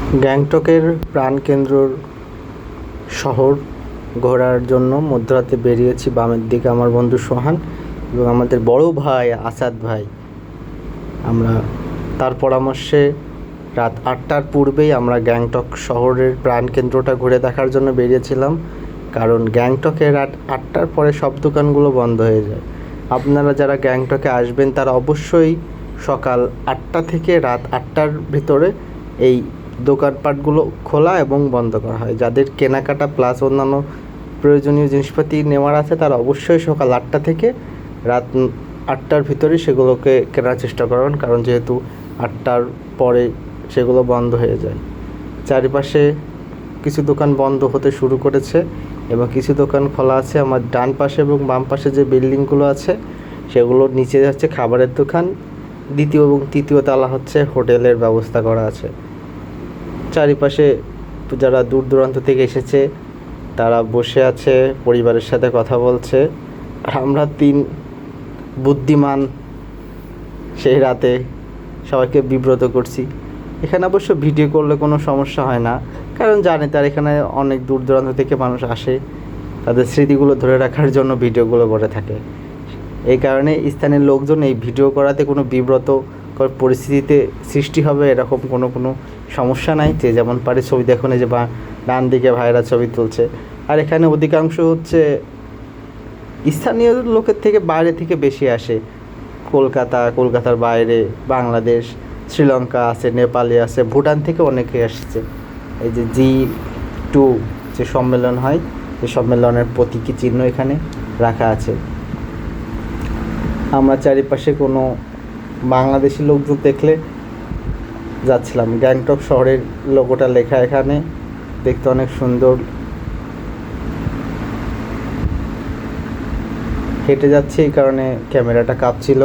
গ্যাংটকের প্রাণকেন্দ্র শহর ঘোরার জন্য মধ্যরাতে বেরিয়েছি। বামের দিকে আমার বন্ধু সোহান এবং আমাদের বড় ভাই আসাদ ভাই। আমরা তার পরামর্শে রাত 8টার পূর্বেই আমরা গ্যাংটক শহরের প্রাণকেন্দ্রটা ঘুরে দেখার জন্য বেরিয়েছিলাম, কারণ গ্যাংটকে রাত 8টার পরে সব দোকানগুলো বন্ধ হয়ে যায়। আপনারা যারা গ্যাংটকে আসবেন তারা অবশ্যই সকাল 8টা থেকে রাত 8টার ভিতরে এই দোকানপাটগুলো খোলা এবং বন্ধ করা হয়। যাদের কেনাকাটা প্লাস অন্যান্য প্রয়োজনীয় জিনিসপাতি নেওয়ার আছে তারা অবশ্যই সকাল 8টা থেকে রাত 8টার ভিতরে সেগুলোকে কেনার চেষ্টা করবেন, কারণ যেহেতু 8টার পরে সেগুলো বন্ধ হয়ে যায়। চারিপাশে কিছু দোকান বন্ধ হতে শুরু করেছে এবং কিছু দোকান খোলা আছে। আমার ডান পাশে এবং বাম পাশে যে বিল্ডিংগুলো আছে সেগুলোর নিচে হচ্ছে খাবারের দোকান, দ্বিতীয় এবং তৃতীয় তলা হচ্ছে হোটেলের ব্যবস্থা করা আছে। চারিপাশে যারা দূর দূরান্ত থেকে এসেছে তারা বসে আছে, পরিবারের সাথে কথা বলছে। আর আমরা 3 বুদ্ধিমান সেই রাতে সবাইকে বিব্রত করছি। এখানে অবশ্য ভিডিও করলে কোনো সমস্যা হয় না, কারণ জানে তার এখানে অনেক দূর দূরান্ত থেকে মানুষ আসে, তাদের স্মৃতিগুলো ধরে রাখার জন্য ভিডিওগুলো করে থাকে। এই কারণে স্থানীয় লোকজন এই ভিডিও করাতে কোনো বিব্রতকর পরিস্থিতিতে সৃষ্টি হবে এরকম কোনো সমস্যা নাই। যে যেমন পারে ছবি দেখুন, এই যে ডান দিকে ভাইরা ছবি তুলছে। আর এখানে অধিকাংশ হচ্ছে স্থানীয় লোকের থেকে বাইরে থেকে বেশি আসে। কলকাতার বাইরে, বাংলাদেশ, শ্রীলঙ্কা আছে, নেপালে আছে, ভুটান থেকে অনেকে আসছে। এই যে G2 যে সম্মেলন হয়, এই সম্মেলনের প্রতীকী চিহ্ন এখানে রাখা আছে। আমরা চারিপাশে কোনো বাংলাদেশি লোকজন দেখলে যাচ্ছিলাম। গ্যাংটক শহরের লোগোটা লেখা এখানে, দেখতে অনেক সুন্দর। হেঁটে যাচ্ছি এই কারণে ক্যামেরাটা কাঁপছিল,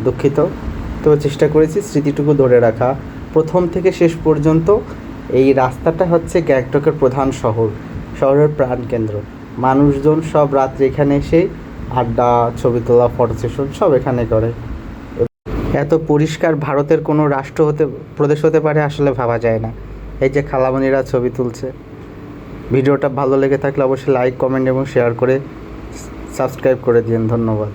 দুঃখিত। তো চেষ্টা করেছি স্মৃতিটুকু ধরে রাখা। প্রথম থেকে শেষ পর্যন্ত এই রাস্তাটা হচ্ছে গ্যাংটকের প্রধান শহরের প্রাণকেন্দ্র। মানুষজন সব রাত্রে এখানে এসে আড্ডা, ছবি তোলা, ফটো সেশন সব এখানে করে। এত পরিষ্কার ভারতের কোনো প্রদেশ হতে পারে আসলে ভাবা যায় না। এই যে খালামণিরা ছবি তুলছে। ভিডিওটা ভালো লেগে থাকলে অবশ্যই লাইক, কমেন্ট এবং শেয়ার করে সাবস্ক্রাইব করে দিন। ধন্যবাদ।